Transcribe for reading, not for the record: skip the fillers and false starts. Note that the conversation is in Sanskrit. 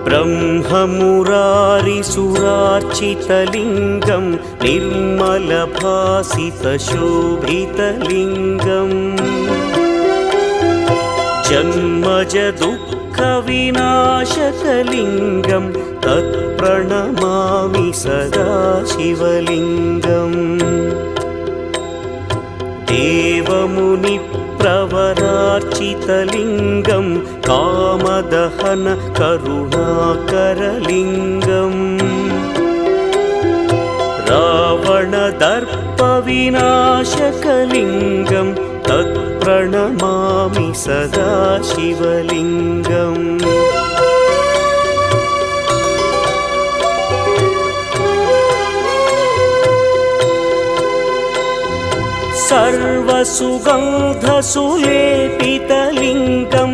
ब्रह्ममुरारिसुरार्चितलिङ्गं निर्मलभासितशोभितलिङ्गम् जन्मजदुःखविनाशकलिङ्गं तत्प्रणमामि सदा शिवलिङ्गम् देवमुनिप्रवरार्चितलिङ्गं कामदहन करुणाकरलिङ्गम् रावणदर्पविनाशकलिङ्गं तत्प्रणमामि सदा शिवलिङ्गम् सर्वसुगन्धसुलेपितलिङ्गं